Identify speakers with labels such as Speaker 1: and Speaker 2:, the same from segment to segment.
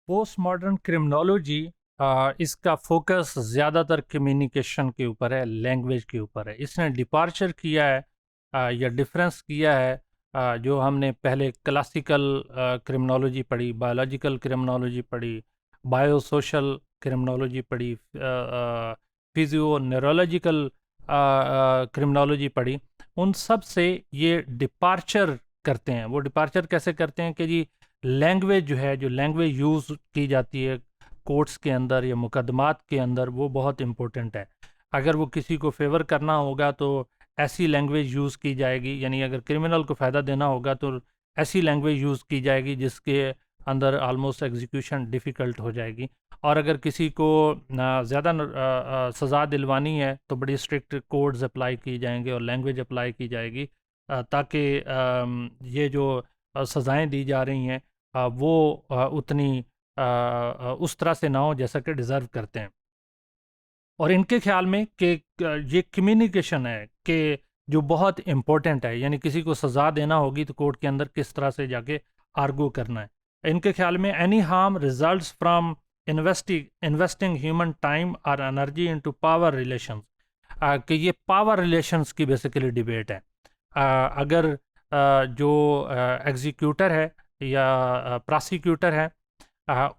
Speaker 1: Post modern criminology इसका focus ज़्यादातर communication के ऊपर है, लैंग्वेज के ऊपर है। इसने डिपार्चर किया है या डिफरेंस किया है जो हमने पहले क्लासिकल क्रिमिनोलॉजी पढ़ी, बायोलॉजिकल क्रिमिनोलॉजी पढ़ी, बायोसोशल क्रिमिनोलॉजी पढ़ी, फिजियो न्यूरोलॉजिकल क्रिमिनोलॉजी पढ़ी। उन सब से ये डिपार्चर करते हैं। वो डिपार्चर कैसे करते हैं कि जी लैंग्वेज जो है, जो लैंग्वेज यूज़ की जाती है कोर्ट्स के अंदर या मुकदमात के अंदर, वो बहुत इम्पोर्टेंट है। अगर वो किसी को फेवर करना होगा तो ऐसी लैंग्वेज यूज़ की जाएगी, यानी अगर क्रिमिनल को फ़ायदा देना होगा तो ऐसी लैंग्वेज यूज़ की जाएगी जिसके अंदर आलमोस्ट एग्जीक्यूशन डिफ़िकल्ट हो जाएगी। और अगर किसी को ज़्यादा सज़ा दिलवानी है तो बड़ी स्ट्रिक्ट कोड्स अप्लाई की जाएंगे और लैंग्वेज अप्लाई की जाएगी ताकि ये जो सज़ाएं दी जा रही हैं वो उतनी उस तरह से ना हो जैसा कि डिज़र्व करते हैं। और इनके ख्याल में कि ये कम्युनिकेशन है कि जो बहुत इम्पोर्टेंट है, यानी किसी को सज़ा देना होगी तो कोर्ट के अंदर किस तरह से जाके आर्गू करना है। इनके ख्याल में any harm results from investing human time और एनर्जी इनटू पावर रिलेशंस, कि ये पावर रिलेशंस की बेसिकली डिबेट है। अगर जो एग्जीक्यूटर है या प्रोसिक्यूटर है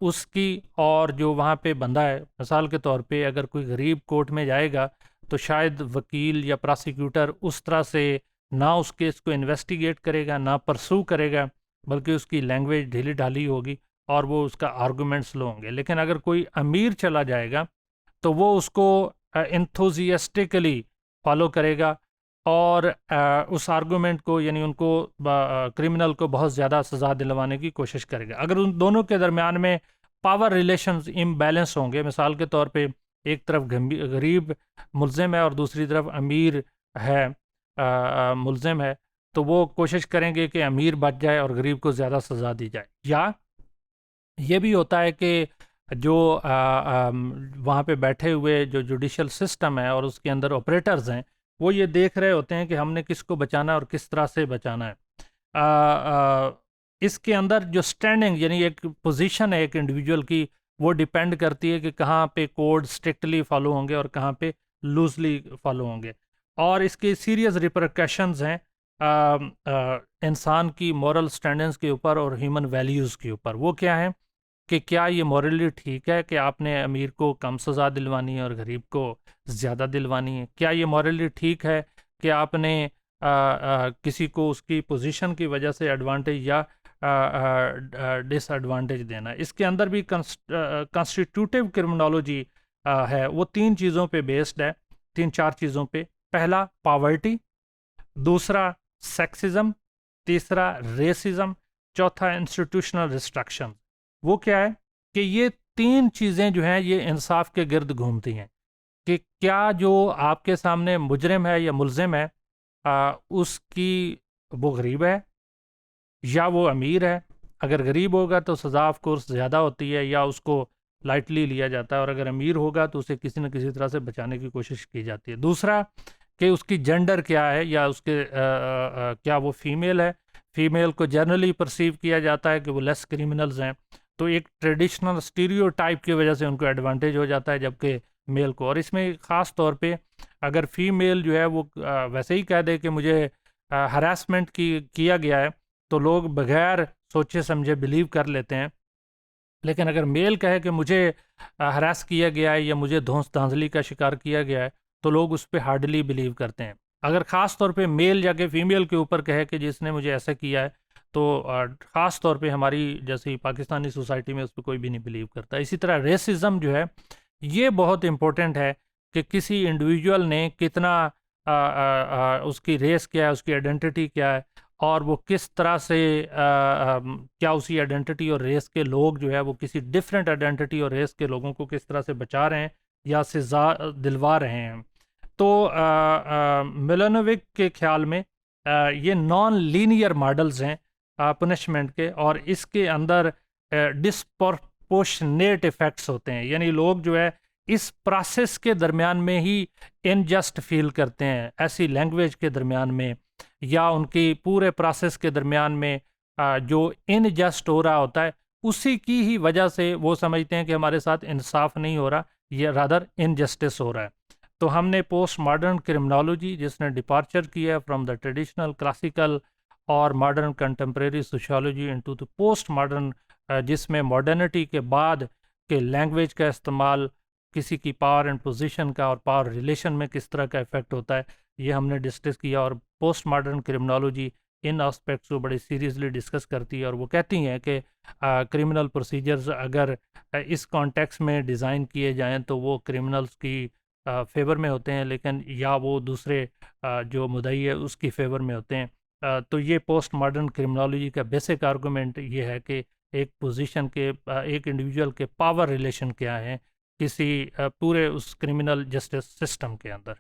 Speaker 1: उसकी, और जो वहाँ पे बंदा है, मिसाल के तौर पे अगर कोई गरीब कोर्ट में जाएगा तो शायद वकील या प्रोसिक्यूटर उस तरह से ना उस केस को इन्वेस्टिगेट करेगा, ना परसू करेगा, बल्कि उसकी लैंग्वेज ढीली ढाली होगी और वो उसका आर्गूमेंट स्लो होंगे। लेकिन अगर कोई अमीर चला जाएगा तो वो उसको एंथुजियास्टिकली फॉलो करेगा और उस आर्गूमेंट को, यानी उनको क्रिमिनल को बहुत ज़्यादा सज़ा दिलवाने की कोशिश करेगा। अगर उन दोनों के दरमियान में पावर रिलेशंस इम्बैलेंस होंगे, मिसाल के तौर पे एक तरफ गरीब मुल्ज़िम है और दूसरी तरफ अमीर है मुल्ज़िम है, तो वो कोशिश करेंगे कि अमीर बच जाए और गरीब को ज़्यादा सज़ा दी जाए। या ये भी होता है कि जो वहाँ पे बैठे हुए जो जुडिशल सिस्टम है और उसके अंदर ऑपरेटर्स हैं, वो ये देख रहे होते हैं कि हमने किसको बचाना है और किस तरह से बचाना है। आ, आ, इसके अंदर जो स्टैंडिंग, यानी एक पोजीशन है एक इंडिविजुअल की, वो डिपेंड करती है कि कहाँ पे कोड स्ट्रिक्टली फॉलो होंगे और कहाँ पे लूजली फॉलो होंगे। और इसके सीरियस रिपरकशंस हैं इंसान की मॉरल स्टैंडर्ड्स के ऊपर और ह्यूमन वैल्यूज़ के ऊपर। वो क्या है कि क्या ये मॉरली ठीक है कि आपने अमीर को कम सज़ा दिलवानी है और गरीब को ज़्यादा दिलवानी है? क्या ये मॉरली ठीक है कि आपने किसी को उसकी पोजीशन की वजह से एडवांटेज या डिसएडवांटेज देना है? इसके अंदर भी कॉन्स्टिट्यूटिव क्रिमिनोलॉजी है, वो तीन चीज़ों पे बेस्ड है, तीन चार चीज़ों पे। पहला पॉवर्टी, दूसरा सेक्सिज्म, तीसरा रेसिज्म, चौथा इंस्टीट्यूशनल रिस्ट्रक्शन। वो क्या है कि ये तीन चीज़ें जो हैं ये इंसाफ के गिर्द घूमती हैं कि क्या जो आपके सामने मुजरिम है या मुल्जिम है उसकी वो गरीब है या वो अमीर है। अगर गरीब होगा तो सज़ा ऑफ कोर्स ज़्यादा होती है या उसको लाइटली लिया जाता है, और अगर अमीर होगा तो उसे किसी न किसी तरह से बचाने की कोशिश की जाती है। दूसरा कि उसकी जेंडर क्या है, या उसके क्या वो फीमेल है। फीमेल को जनरली परसीव किया जाता है कि वो लेस क्रिमिनल्स हैं, तो एक ट्रेडिशनल स्टीरियोटाइप की वजह से उनको एडवांटेज हो जाता है, जबकि मेल को। और इसमें ख़ास तौर पे अगर फीमेल जो है वो वैसे ही कह दे कि मुझे हरासमेंट किया गया है, तो लोग बगैर सोचे समझे बिलीव कर लेते हैं। लेकिन अगर मेल कहे कि मुझे हरास किया गया है या मुझे धौंस धांधली का शिकार किया गया है, तो लोग उस पर हार्डली बिलीव करते हैं। अगर ख़ास तौर पे मेल जाके फीमेल के ऊपर कहे कि जिसने मुझे ऐसा किया है, तो ख़ास तौर पे हमारी जैसी पाकिस्तानी सोसाइटी में उस पर कोई भी नहीं बिलीव करता। इसी तरह रेसिज्म जो है ये बहुत इम्पोर्टेंट है कि किसी इंडिविजुअल ने कितना उसकी रेस क्या है, उसकी आइडेंटिटी क्या है, और वो किस तरह से क्या उसी आइडेंटिटी और रेस के लोग जो है वो किसी डिफरेंट आइडेंटिटी और रेस के लोगों को किस तरह से बचा रहे हैं या सजा दिलवा रहे हैं। तो मिलोनोविक के ख्याल में ये नॉन लीनियर मॉडल्स हैं पनिशमेंट के, और इसके अंदर डिस्प्रपोर्शनेट इफ़ेक्ट्स होते हैं, यानी लोग जो है इस प्रोसेस के दरमियान में ही इनजस्ट फील करते हैं, ऐसी लैंग्वेज के दरमियान में या उनकी पूरे प्रोसेस के दरमियान में जो इनजस्ट हो रहा होता है उसी की ही वजह से वो समझते हैं कि हमारे साथ इंसाफ नहीं हो रहा, ये रादर इनजस्टिस हो रहा है। तो हमने पोस्ट मॉडर्न क्रिमिनोलॉजी, जिसने डिपार्चर किया है फ्रॉम द ट्रेडिशनल क्लासिकल और modern contemporary sociology into the post modern, जिसमें मॉडर्निटी के बाद के लैंग्वेज का इस्तेमाल, किसी की पावर एंड पोजीशन का और पावर रिलेशन में किस तरह का इफेक्ट होता है, ये हमने डिस्कस किया। और पोस्ट मॉडर्न क्रिमिनोलॉजी इन एस्पेक्ट्स को बड़ी सीरियसली डिस्कस करती है और वो कहती हैं कि क्रिमिनल प्रोसीजर्स अगर इस कॉन्टेक्स्ट में डिज़ाइन किए जाएं तो वो क्रिमिनल्स की फेवर में होते हैं, लेकिन या वो दूसरे जो मुद्दई है उसकी फेवर में होते हैं। तो ये पोस्ट मॉडर्न क्रिमिनोलॉजी का बेसिक आर्गूमेंट ये है कि एक पोजीशन के एक इंडिविजुअल के पावर रिलेशन क्या है किसी पूरे उस क्रिमिनल जस्टिस सिस्टम के अंदर।